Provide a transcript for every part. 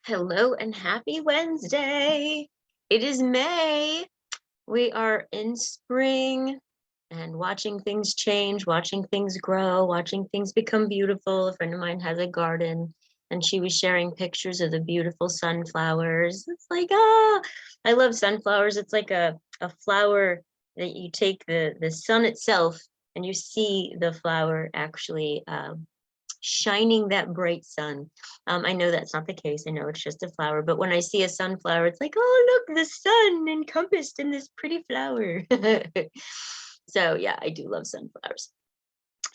Hello and happy Wednesday. It is May. We are in spring and watching things change, watching things grow, watching things become beautiful. A friend of mine has a garden and she was sharing pictures of the beautiful sunflowers. It's like, I love sunflowers. It's like a flower that you take the sun itself and you see the flower actually shining that bright sun. I know that's not the case. I know it's just a flower, but when I see a sunflower, it's like, oh, look, the sun encompassed in this pretty flower. So yeah, I do love sunflowers.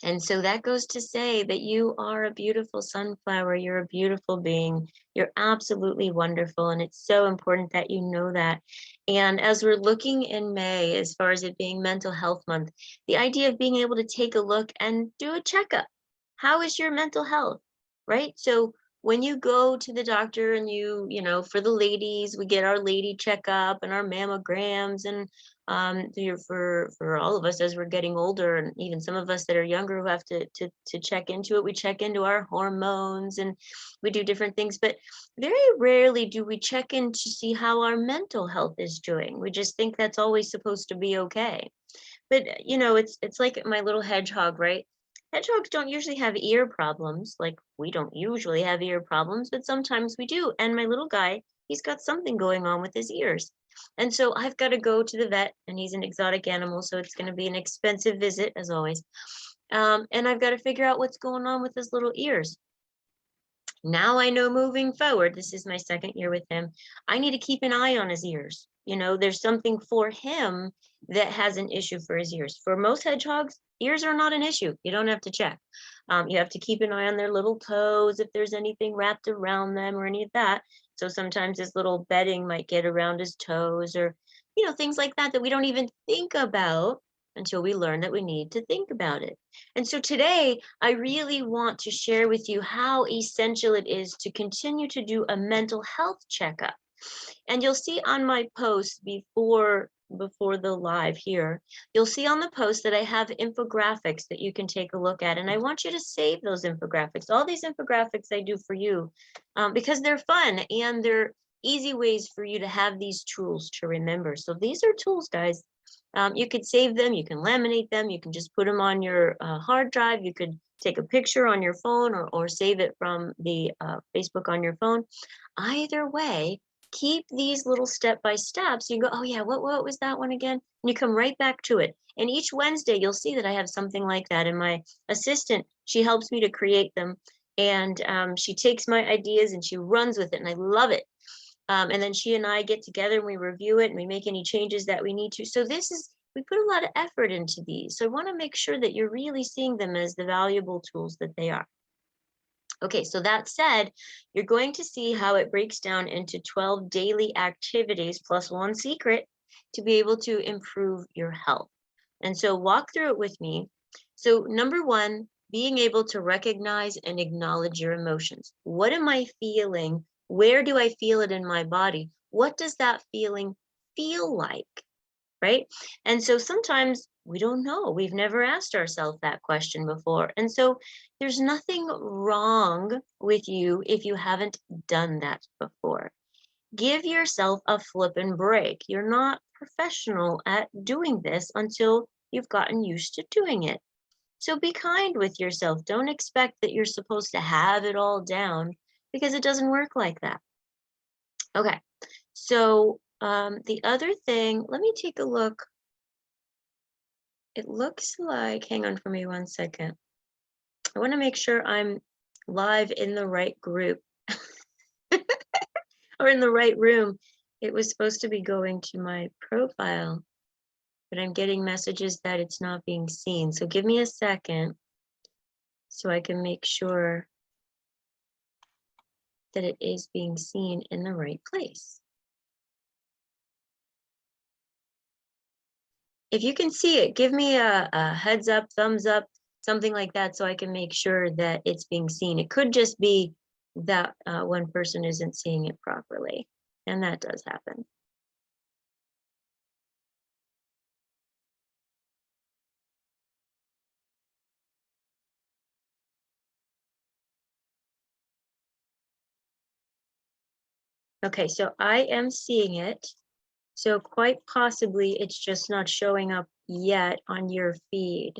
And so that goes to say that you are a beautiful sunflower. You're a beautiful being. You're absolutely wonderful. And it's so important that you know that. And as we're looking in May, as far as it being Mental Health Month, the idea of being able to take a look and do a checkup. How is your mental health? Right? So when you go to the doctor and for the ladies, we get our lady checkup and our mammograms and for all of us as we're getting older, and even some of us that are younger who have to check into it. We check into our hormones and we do different things, but very rarely do we check in to see how our mental health is doing. We just think that's always supposed to be okay. But it's like my little hedgehog, right? Hedgehogs don't usually have ear problems. Like, we don't usually have ear problems, but sometimes we do. And my little guy, he's got something going on with his ears. And so I've got to go to the vet, and he's an exotic animal, so it's going to be an expensive visit, as always. And I've got to figure out what's going on with his little ears. Now I know moving forward, this is my second year with him, I need to keep an eye on his ears. There's something for him that has an issue for his ears. For most hedgehogs, ears are not an issue. You don't have to check. You have to keep an eye on their little toes, if there's anything wrapped around them or any of that. So sometimes his little bedding might get around his toes, or, things like that that we don't even think about until we learn that we need to think about it. And so today, I really want to share with you how essential it is to continue to do a mental health checkup. And you'll see on my post before the live here, you'll see on the post that I have infographics that you can take a look at. And I want you to save those infographics. All these infographics I do for you because they're fun and they're easy ways for you to have these tools to remember. So these are tools, guys. You could save them, you can laminate them, you can just put them on your hard drive, you could take a picture on your phone or save it from the Facebook on your phone. Either way, keep these little step-by-steps. You go, oh yeah, what was that one again? And you come right back to it. And each Wednesday, you'll see that I have something like that. And my assistant, she helps me to create them. And she takes my ideas and she runs with it. And I love it. And then she and I get together and we review it and we make any changes that we need to. So we put a lot of effort into these. So I want to make sure that you're really seeing them as the valuable tools that they are. Okay, so that said, you're going to see how it breaks down into 12 daily activities plus one secret to be able to improve your health. And so walk through it with me. So number one, being able to recognize and acknowledge your emotions. What am I feeling? Where do I feel it in my body? What does that feeling feel like? Right? And so sometimes we don't know. We've never asked ourselves that question before. And so there's nothing wrong with you if you haven't done that before. Give yourself a flippin' break. You're not professional at doing this until you've gotten used to doing it. So be kind with yourself. Don't expect that you're supposed to have it all down because it doesn't work like that. Okay, so the other thing, let me take a look. It looks like, hang on for me 1 second. I want to make sure I'm live in the right group or in the right room. It was supposed to be going to my profile, but I'm getting messages that it's not being seen. So give me a second so I can make sure that it is being seen in the right place. If you can see it, give me a heads up, thumbs up, something like that, so I can make sure that it's being seen. It could just be that one person isn't seeing it properly, and that does happen. Okay, so I am seeing it. So quite possibly it's just not showing up yet on your feed.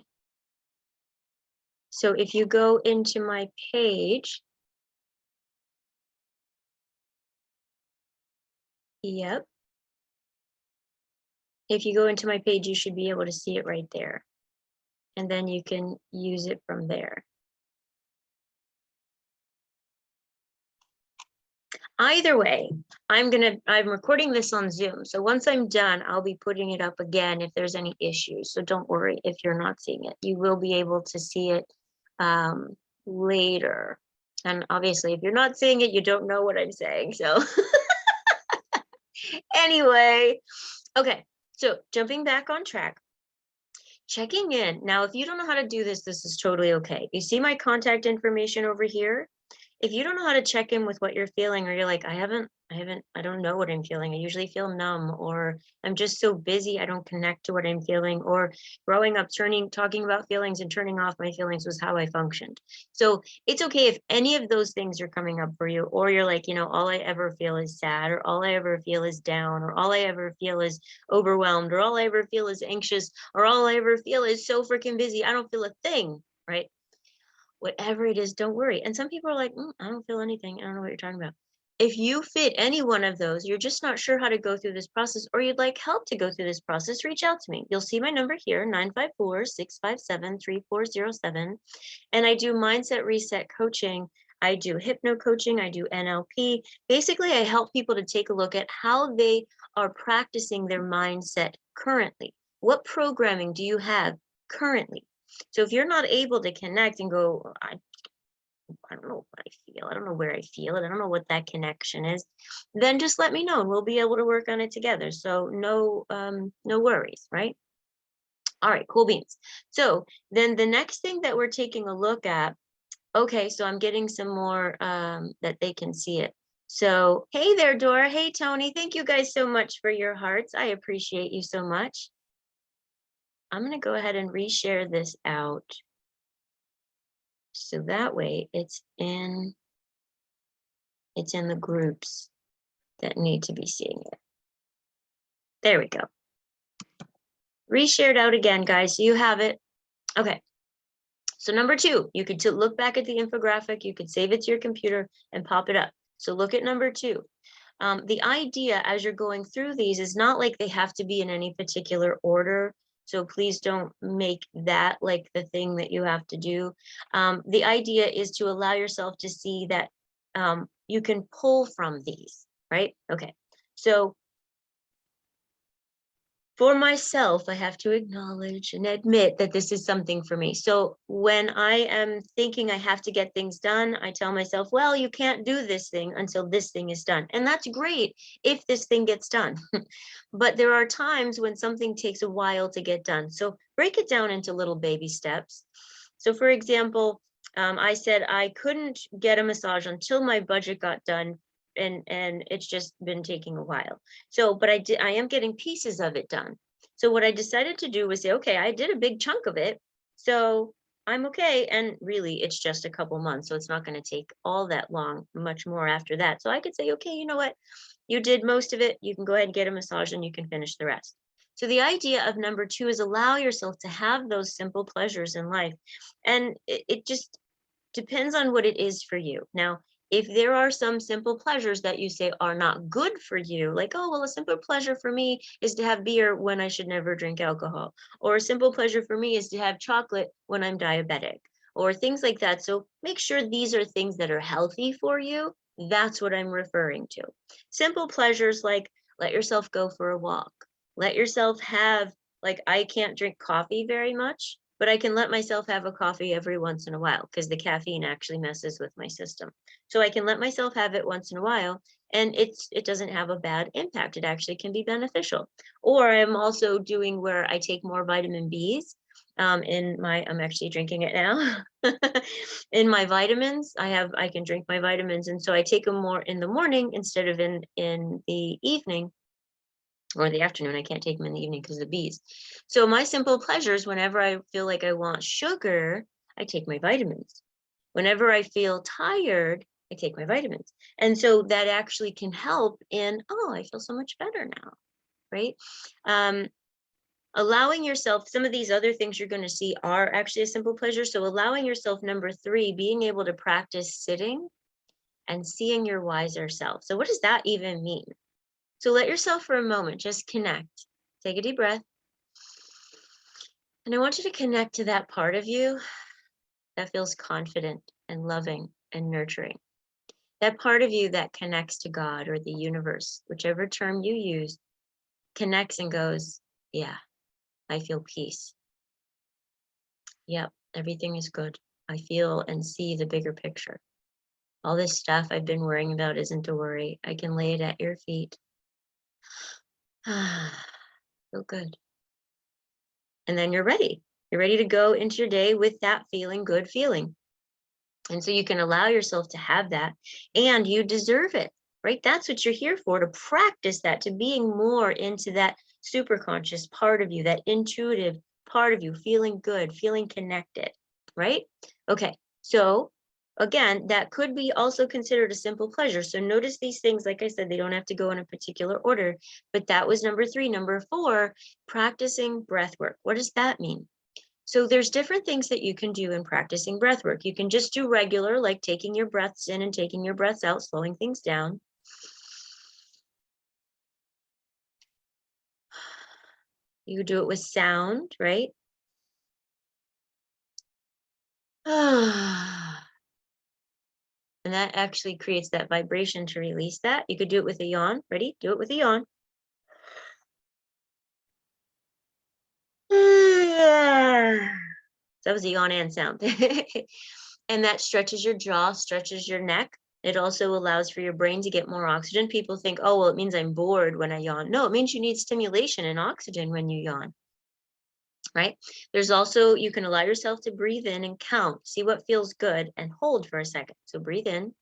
So if you go into my page, yep. If you go into my page, you should be able to see it right there. And then you can use it from there. Either way, I'm recording this on Zoom. So once I'm done, I'll be putting it up again if there's any issues. So don't worry if you're not seeing it. You will be able to see it later. And obviously, if you're not seeing it, you don't know what I'm saying. So anyway, okay. So jumping back on track, checking in. Now, if you don't know how to do this, this is totally okay. You see my contact information over here? If you don't know how to check in with what you're feeling, or you're like, I don't know what I'm feeling. I usually feel numb, or I'm just so busy, I don't connect to what I'm feeling, or growing up, talking about feelings and turning off my feelings was how I functioned. So it's okay if any of those things are coming up for you, or you're like, all I ever feel is sad, or all I ever feel is down, or all I ever feel is overwhelmed, or all I ever feel is anxious, or all I ever feel is so freaking busy, I don't feel a thing, right? Whatever it is, don't worry. And some people are like, I don't feel anything. I don't know what you're talking about. If you fit any one of those, you're just not sure how to go through this process, or you'd like help to go through this process, reach out to me. You'll see my number here, 954-657-3407. And I do mindset reset coaching. I do hypno coaching. I do NLP. Basically, I help people to take a look at how they are practicing their mindset currently. What programming do you have currently? So if you're not able to connect and go, I don't know what I feel, I don't know where I feel it, I don't know what that connection is, then just let me know and we'll be able to work on it together. So no worries, right? All right, cool beans. So then the next thing that we're taking a look at, okay, so I'm getting some more that they can see it. So hey there, Dora. Hey, Tony. Thank you guys so much for your hearts. I appreciate you so much. I'm going to go ahead and reshare this out. So that way it's in the groups that need to be seeing it. There we go. Reshared out again, guys. So you have it. Okay. So number 2, you could look back at the infographic. You could save it to your computer and pop it up. So look at number 2. The idea as you're going through these is not like they have to be in any particular order. So please don't make that like the thing that you have to do. The idea is to allow yourself to see that you can pull from these, right? Okay. So for myself, I have to acknowledge and admit that this is something for me. So when I am thinking I have to get things done, I tell myself, well, you can't do this thing until this thing is done. And that's great if this thing gets done. But there are times when something takes a while to get done. So break it down into little baby steps. So for example, I said I couldn't get a massage until my budget got done. And it's just been taking a while. So, but I am getting pieces of it done. So what I decided to do was say, okay, I did a big chunk of it, so I'm okay. And really, it's just a couple months, so it's not going to take all that long, much more after that. So I could say, okay, you know what? You did most of it. You can go ahead and get a massage and you can finish the rest. So the idea of number 2 is allow yourself to have those simple pleasures in life. And it just depends on what it is for you. Now, if there are some simple pleasures that you say are not good for you, like, oh, well, a simple pleasure for me is to have beer when I should never drink alcohol, or a simple pleasure for me is to have chocolate when I'm diabetic, or things like that. So make sure these are things that are healthy for you. That's what I'm referring to. Simple pleasures like let yourself go for a walk, let yourself have, like, I can't drink coffee very much, but I can let myself have a coffee every once in a while because the caffeine actually messes with my system. So I can let myself have it once in a while, and it doesn't have a bad impact. It actually can be beneficial. Or I'm also doing where I take more vitamin Bs I'm actually drinking it now. In my vitamins, I can drink my vitamins, and so I take them more in the morning instead of in the evening or the afternoon. I can't take them in the evening because of the bees. So my simple pleasures, whenever I feel like I want sugar, I take my vitamins. Whenever I feel tired, I take my vitamins. And so that actually can help in, oh, I feel so much better now, right? Um, allowing yourself, some of these other things you're going to see are actually a simple pleasure. So allowing yourself, number 3, being able to practice sitting and seeing your wiser self. So what does that even mean? So let yourself for a moment just connect. Take a deep breath. And I want you to connect to that part of you that feels confident and loving and nurturing. That part of you that connects to God or the universe, whichever term you use, connects and goes, yeah, I feel peace. Yep, everything is good. I feel and see the bigger picture. All this stuff I've been worrying about isn't a worry. I can lay it at your feet. Feel good. And then you're ready. You're ready to go into your day with that feeling good feeling. And so you can allow yourself to have that, and you deserve it, right? That's what you're here for, to practice that, to being more into that super conscious part of you, that intuitive part of you, feeling good, feeling connected, right? Okay, so again, that could be also considered a simple pleasure. So notice these things, like I said, they don't have to go in a particular order, but that was number 3. Number 4, practicing breath work. What does that mean? So there's different things that you can do in practicing breath work. You can just do regular, like taking your breaths in and taking your breaths out, slowing things down. You could do it with sound, right? And that actually creates that vibration to release that. You could do it with a yawn. Ready? Do it with a yawn. That was a yawn and sound. And that stretches your jaw, stretches your neck. It also allows for your brain to get more oxygen. People think, oh, well, it means I'm bored when I yawn. No, it means you need stimulation and oxygen when you yawn, right? There's also, you can allow yourself to breathe in and count, see what feels good, and hold for a second. So breathe in.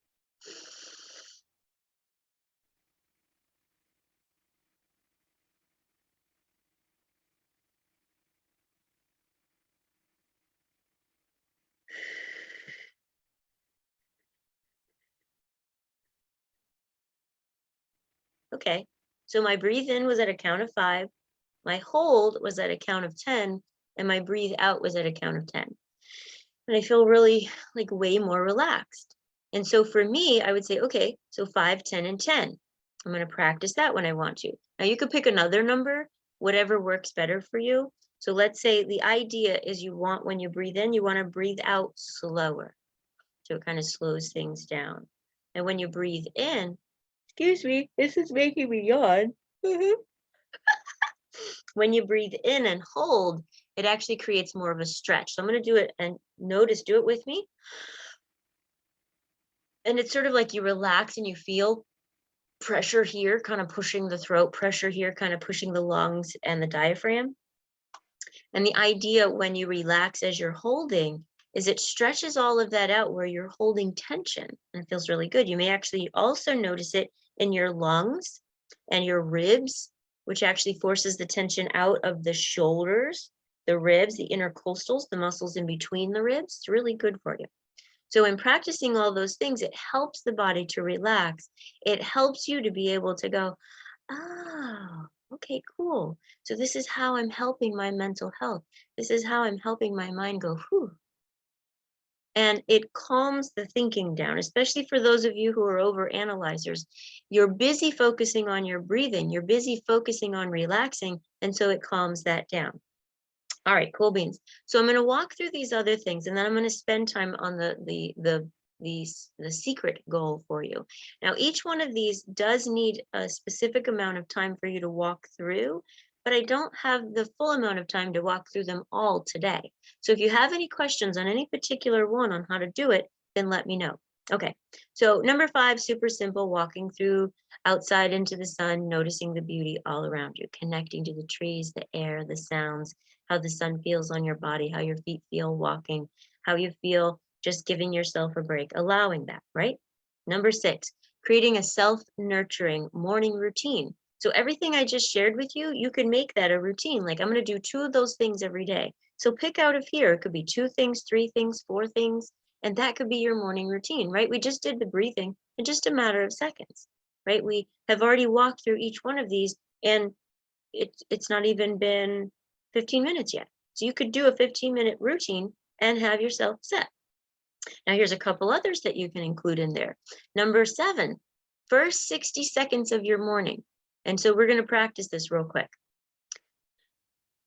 Okay, so my breathe in was at a count of 5, my hold was at a count of 10, and my breathe out was at a count of 10. And I feel really like way more relaxed. And so for me, I would say, okay, so 5, 10, and 10. I'm going to practice that when I want to. Now you could pick another number, whatever works better for you. So let's say the idea is you want, when you breathe in, you want to breathe out slower. So it kind of slows things down. And when you breathe in, excuse me, this is making me yawn. When you breathe in and hold, it actually creates more of a stretch. So I'm going to do it, and notice, do it with me. And it's sort of like you relax and you feel pressure here, kind of pushing the throat, pressure here, kind of pushing the lungs and the diaphragm. And the idea when you relax as you're holding is it stretches all of that out where you're holding tension, and it feels really good. You may actually also notice it in your lungs and your ribs, which actually forces the tension out of the shoulders, the ribs, the intercostals, the muscles in between the ribs. It's really good for you. So in practicing all those things, it helps the body to relax. It helps you to be able to go, oh, okay, cool. So this is how I'm helping my mental health. This is how I'm helping my mind go, whew. And it calms the thinking down, especially for those of you who are over analyzers. You're busy focusing on your breathing. You're busy focusing on relaxing. And so it calms that down. All right, cool beans. So I'm going to walk through these other things, and then I'm going to spend time on the secret goal for you. Now, each one of these does need a specific amount of time for you to walk through, but I don't have the full amount of time to walk through them all today. So if you have any questions on any particular one on how to do it, then let me know. Okay, so number 5, super simple, walking through outside into the sun, noticing the beauty all around you, connecting to the trees, the air, the sounds, how the sun feels on your body, how your feet feel walking, how you feel just giving yourself a break, allowing that, right? Number 6, creating a self-nurturing morning routine. So everything I just shared with you, you can make that a routine. Like, I'm going to do 2 of those things every day. So pick out of here. It could be 2 things, 3 things, 4 things. And that could be your morning routine, right? We just did the breathing in just a matter of seconds, right? We have already walked through each one of these, and it's not even been 15 minutes yet. So you could do a 15-minute routine and have yourself set. Now, here's a couple others that you can include in there. Number 7, first 60 seconds of your morning. And so we're going to practice this real quick.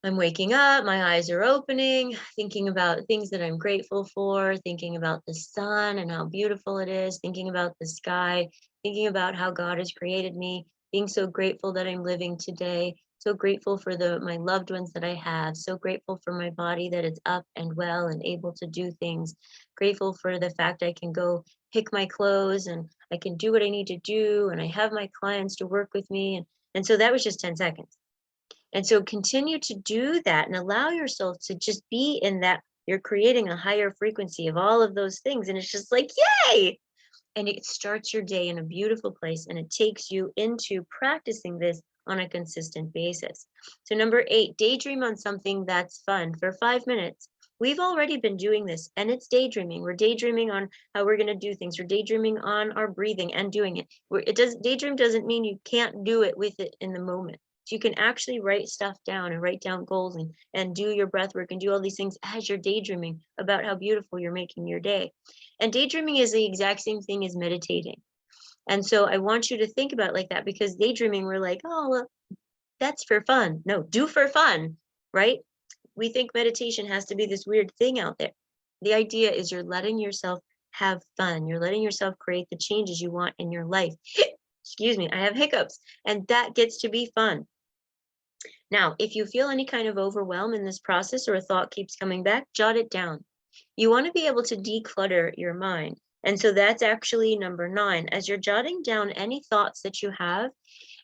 I'm waking up, my eyes are opening, thinking about things that I'm grateful for, thinking about the sun and how beautiful it is, thinking about the sky, thinking about how God has created me, being so grateful that I'm living today, so grateful for my loved ones that I have, so grateful for my body that it's up and well and able to do things, grateful for the fact I can go pick my clothes and I can do what I need to do, and I have my clients to work with me. And so that was just 10 seconds. And so continue to do that and allow yourself to just be in that. You're creating a higher frequency of all of those things. And it's just like, yay! And it starts your day in a beautiful place, and it takes you into practicing this on a consistent basis. So number 8, daydream on something that's fun for 5 minutes. We've already been doing this, and it's daydreaming. We're daydreaming on how we're going to do things. We're daydreaming on our breathing and doing it. Daydream doesn't mean you can't do it with it in the moment. So you can actually write stuff down and write down goals and do your breath work and do all these things as you're daydreaming about how beautiful you're making your day. And daydreaming is the exact same thing as meditating. And so I want you to think about it like that, because daydreaming, we're like, oh, well, that's for fun. No, do for fun, right? We think meditation has to be this weird thing out there. The idea is you're letting yourself have fun. You're letting yourself create the changes you want in your life. Excuse me, I have hiccups, and that gets to be fun. Now, if you feel any kind of overwhelm in this process or a thought keeps coming back, jot it down. You want to be able to declutter your mind. And so that's actually number 9. As you're jotting down any thoughts that you have,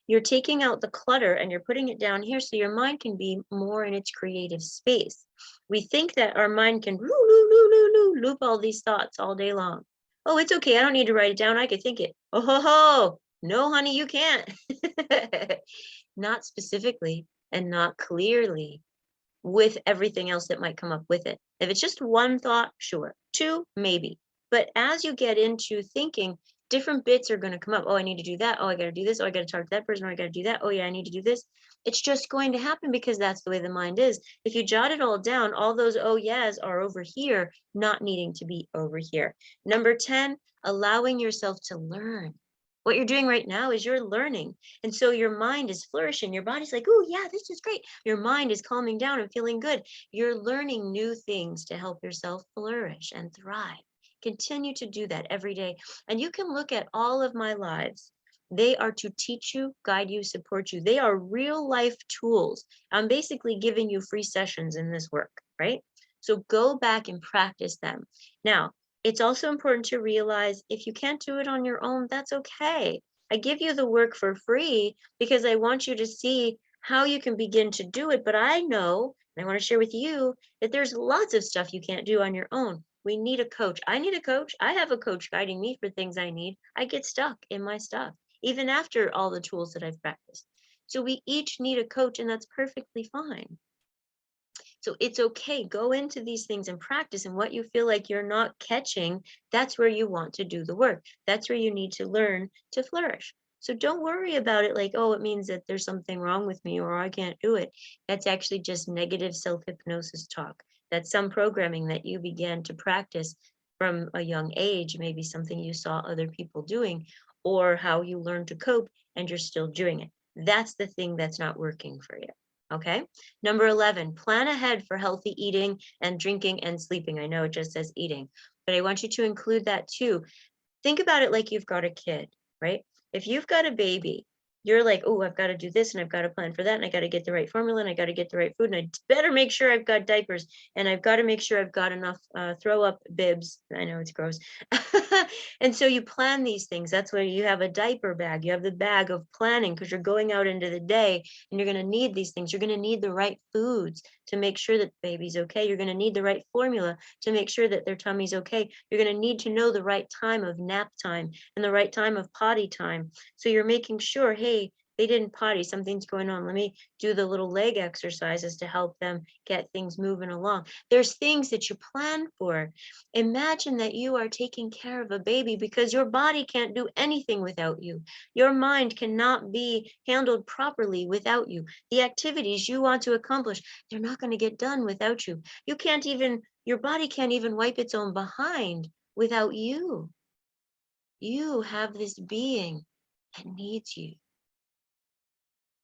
you're taking out the clutter and you're putting it down here so your mind can be more in its creative space. We think that our mind can loop all these thoughts all day long. Oh, it's okay. I don't need to write it down. I can think it. Oh, ho, ho. No, honey, you can't. Not specifically and not clearly with everything else that might come up with it. If it's just one thought, sure. 2, maybe. But as you get into thinking, different bits are going to come up. Oh, I need to do that. Oh, I got to do this. Oh, I got to talk to that person. Oh, I got to do that. Oh, yeah, I need to do this. It's just going to happen because that's the way the mind is. If you jot it all down, all those oh, yes are over here, not needing to be over here. Number 10, allowing yourself to learn. What you're doing right now is you're learning. And so your mind is flourishing. Your body's like, oh, yeah, this is great. Your mind is calming down and feeling good. You're learning new things to help yourself flourish and thrive. Continue to do that every day. And you can look at all of my lives. They are to teach you, guide you, support you. They are real life tools. I'm basically giving you free sessions in this work, right? So go back and practice them. Now, it's also important to realize if you can't do it on your own, that's okay. I give you the work for free because I want you to see how you can begin to do it. But I know, and I want to share with you, that there's lots of stuff you can't do on your own. We need a coach. I need a coach. I have a coach guiding me for things I need. I get stuck in my stuff, even after all the tools that I've practiced. So we each need a coach, and that's perfectly fine. So it's okay. Go into these things and practice. And what you feel like you're not catching, that's where you want to do the work. That's where you need to learn to flourish. So don't worry about it like, oh, it means that there's something wrong with me or I can't do it. That's actually just negative self-hypnosis talk. That's some programming that you began to practice from a young age, maybe something you saw other people doing, or how you learned to cope and you're still doing it. That's the thing that's not working for you. Okay. Number 11, plan ahead for healthy eating and drinking and sleeping. I know it just says eating, but I want you to include that too. Think about it like you've got a kid, right? If you've got a baby, you're like, oh, I've got to do this and I've got to plan for that and I got to get the right formula and I got to get the right food and I better make sure I've got diapers and I've got to make sure I've got enough throw up bibs. I know it's gross. And so you plan these things. That's why you have a diaper bag. You have the bag of planning because you're going out into the day and you're going to need these things. You're going to need the right foods to make sure that the baby's okay. You're going to need the right formula to make sure that their tummy's okay. You're going to need to know the right time of nap time and the right time of potty time. So you're making sure, hey, They didn't potty, something's going on. Let me do the little leg exercises to help them get things moving along. There's things that you plan for. Imagine that you are taking care of a baby because your body can't do anything without you. Your mind cannot be handled properly without you. The activities you want to accomplish, they're not going to get done without you. Your body can't even wipe its own behind without you. You have this being that needs you.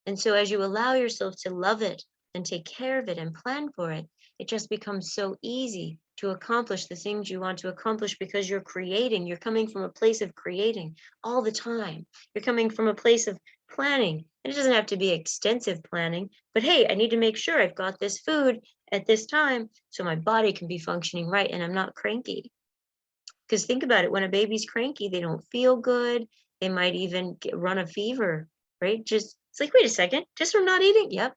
And so as you allow yourself to love it and take care of it and plan for it, it just becomes so easy to accomplish the things you want to accomplish because you're creating. You're coming from a place of creating all the time. You're coming from a place of planning. And it doesn't have to be extensive planning, but hey, I need to make sure I've got this food at this time so my body can be functioning right and I'm not cranky. Because think about it, when a baby's cranky, they don't feel good. They might even run a fever, right? It's like, wait a second, just from not eating? Yep.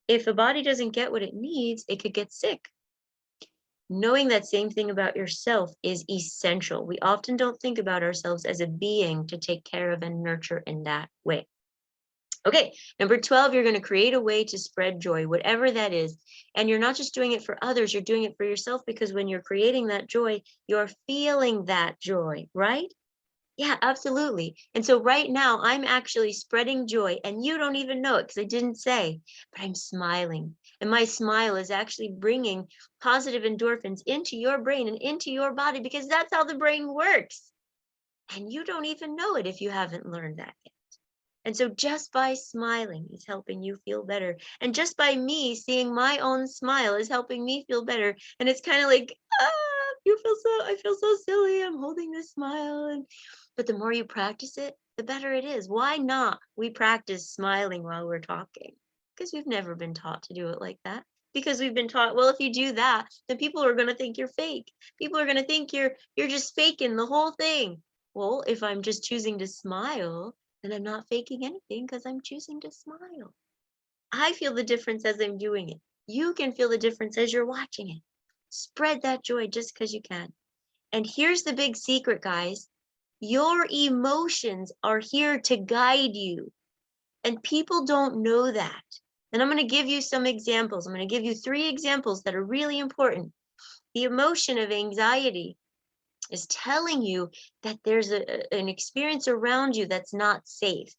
If the body doesn't get what it needs, it could get sick. Knowing that same thing about yourself is essential. We often don't think about ourselves as a being to take care of and nurture in that way. Okay, number 12, you're going to create a way to spread joy, whatever that is. And you're not just doing it for others, you're doing it for yourself, because when you're creating that joy, you're feeling that joy, right? Yeah, absolutely. And so right now I'm actually spreading joy and you don't even know it because I didn't say, but I'm smiling. And my smile is actually bringing positive endorphins into your brain and into your body because that's how the brain works. And you don't even know it if you haven't learned that yet. And so just by smiling is helping you feel better. And just by me seeing my own smile is helping me feel better. And it's kind of like, I feel so silly. I'm holding this smile. But the more you practice it, the better it is. Why not? We practice smiling while we're talking because we've never been taught to do it like that. Because we've been taught, well, if you do that, then people are going to think you're fake. People are going to think you're just faking the whole thing. Well, if I'm just choosing to smile, then I'm not faking anything because I'm choosing to smile. I feel the difference as I'm doing it. You can feel the difference as you're watching it. Spread that joy just because you can. And here's the big secret, guys. Your emotions are here to guide you. And people don't know that. And I'm going to give you some examples. I'm going to give you 3 examples that are really important. The emotion of anxiety is telling you that there's an experience around you that's not safe.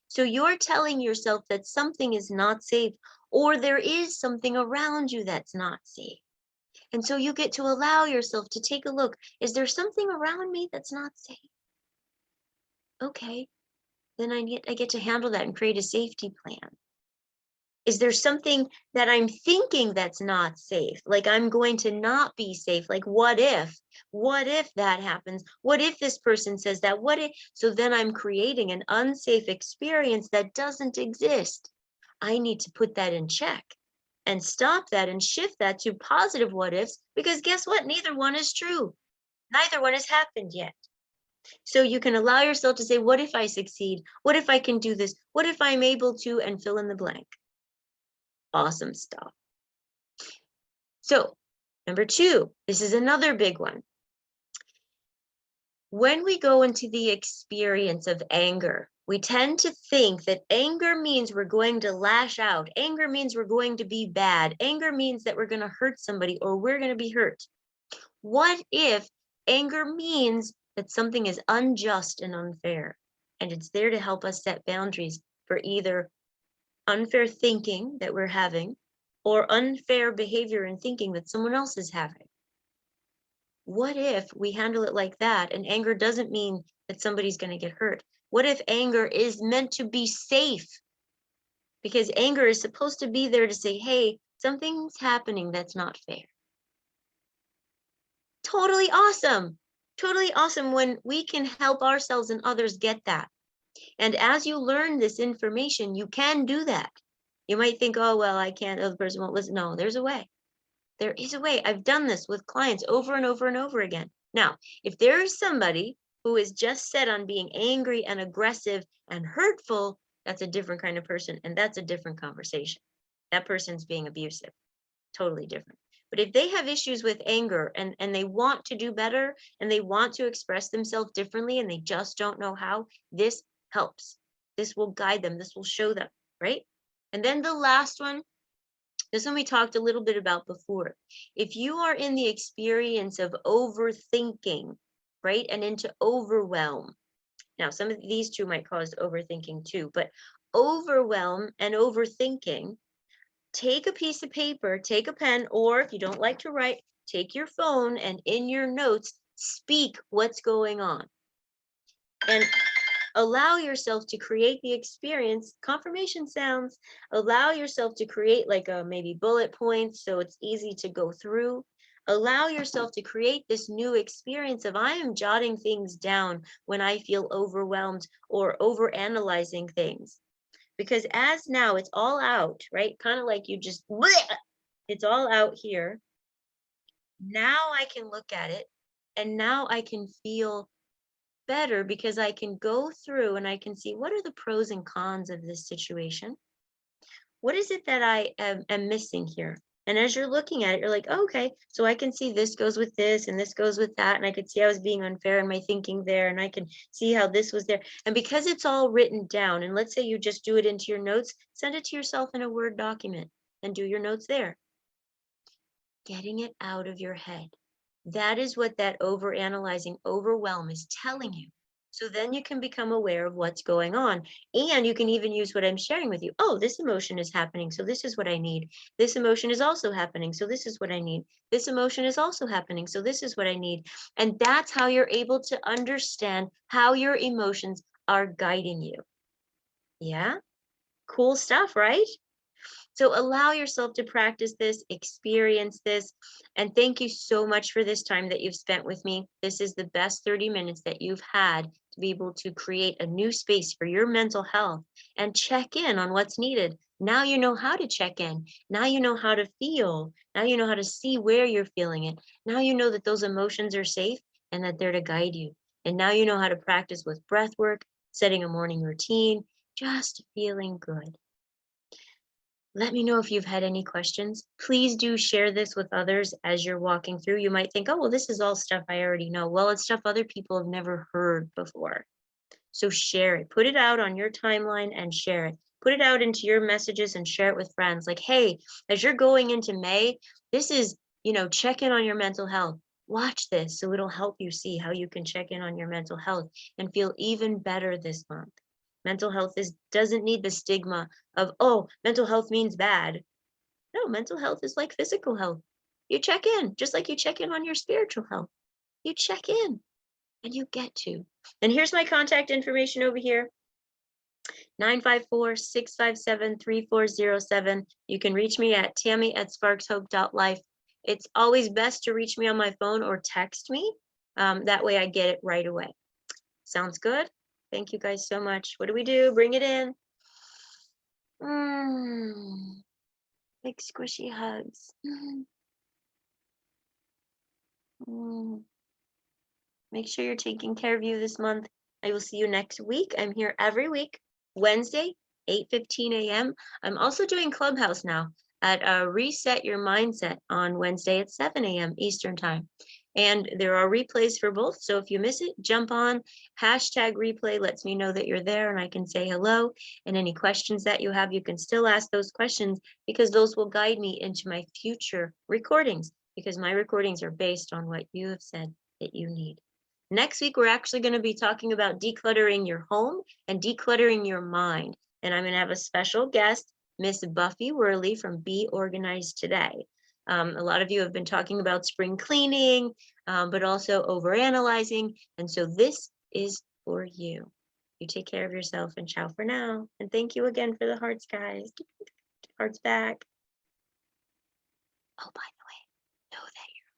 So you're telling yourself that something is not safe, or there is something around you that's not safe. And so you get to allow yourself to take a look. Is there something around me that's not safe? Okay, then I get to handle that and create a safety plan. Is there something that I'm thinking that's not safe? Like I'm going to not be safe. Like what if that happens? What if this person says that? What if? So then I'm creating an unsafe experience that doesn't exist. I need to put that in check and stop that and shift that to positive what ifs, because guess what? Neither one is true. Neither one has happened yet. So you can allow yourself to say, what if I succeed? What if I can do this? What if I'm able to, and fill in the blank? Awesome stuff. So number 2, this is another big one. When we go into the experience of anger, we tend to think that anger means we're going to lash out. Anger means we're going to be bad. Anger means that we're going to hurt somebody or we're going to be hurt. What if anger means that something is unjust and unfair, and it's there to help us set boundaries for either unfair thinking that we're having or unfair behavior and thinking that someone else is having? What if we handle it like that, and anger doesn't mean that somebody's going to get hurt? What if anger is meant to be safe? Because anger is supposed to be there to say, hey, something's happening that's not fair. Totally awesome. Totally awesome when we can help ourselves and others get that. And as you learn this information, you can do that. You might think, oh, well, I can't, the other person won't listen. No, there's a way. There is a way. I've done this with clients over and over and over again. Now, if there is somebody who is just set on being angry and aggressive and hurtful, that's a different kind of person, and that's a different conversation. That person's being abusive. Totally different. But if they have issues with anger and they want to do better and they want to express themselves differently and they just don't know how, this helps. This will guide them. This will show them, right? And then the last one, this one we talked a little bit about before. If you are in the experience of overthinking, right, and into overwhelm, now some of these two might cause overthinking too, but overwhelm and overthinking, take a piece of paper, take a pen, or if you don't like to write, take your phone and in your notes, speak what's going on. And allow yourself to create the experience, confirmation sounds, allow yourself to create like a maybe bullet points so it's easy to go through. Allow yourself to create this new experience of I am jotting things down when I feel overwhelmed or over analyzing things. Because as now it's all out, right? Kind of like you just, bleh, it's all out here. Now I can look at it and now I can feel better because I can go through and I can see what are the pros and cons of this situation. What is it that I am missing here? And as you're looking at it, you're like, oh, okay, so I can see this goes with this and this goes with that. And I could see I was being unfair in my thinking there. And I can see how this was there. And because it's all written down, and let's say you just do it into your notes, send it to yourself in a Word document and do your notes there. Getting it out of your head. That is what that overanalyzing overwhelm is telling you. So then you can become aware of what's going on. And you can even use what I'm sharing with you. Oh, this emotion is happening. So this is what I need. This emotion is also happening. So this is what I need. This emotion is also happening. So this is what I need. And that's how you're able to understand how your emotions are guiding you. Yeah? Cool stuff, right? So allow yourself to practice this, experience this, and thank you so much for this time that you've spent with me. This is the best 30 minutes that you've had to be able to create a new space for your mental health and check in on what's needed. Now you know how to check in. Now you know how to feel. Now you know how to see where you're feeling it. Now you know that those emotions are safe and that they're to guide you. And now you know how to practice with breath work, setting a morning routine, just feeling good. Let me know if you've had any questions. Please do share this with others as you're walking through. You might think, oh, well, this is all stuff I already know. Well, it's stuff other people have never heard before. So share it. Put it out on your timeline and share it. Put it out into your messages and share it with friends. Like, hey, as you're going into May, this is, check in on your mental health. Watch this so it'll help you see how you can check in on your mental health and feel even better this month. Mental health doesn't need the stigma of, oh, mental health means bad. No, mental health is like physical health. You check in, just like you check in on your spiritual health. You check in and you get to. And here's my contact information over here. 954-657-3407. You can reach me at tammy@sparkshope.life. It's always best to reach me on my phone or text me. That way I get it right away. Sounds good? Thank you guys so much. What do we do? Bring it in. Big squishy hugs. Make sure you're taking care of you this month. I will see you next week. I'm here every week, Wednesday, 8:15 a.m. I'm also doing Clubhouse now at Reset Your Mindset on Wednesday at 7 a.m. Eastern Time. And there are replays for both. So if you miss it, jump on. #replay lets me know that you're there and I can say hello. And any questions that you have, you can still ask those questions because those will guide me into my future recordings because my recordings are based on what you have said that you need. Next week, we're actually going to be talking about decluttering your home and decluttering your mind. And I'm going to have a special guest, Miss Buffy Worley from Be Organized Today. A lot of you have been talking about spring cleaning, but also overanalyzing. And so this is for you. You take care of yourself and ciao for now. And thank you again for the hearts, guys. Hearts back. Oh, by the way, know that you're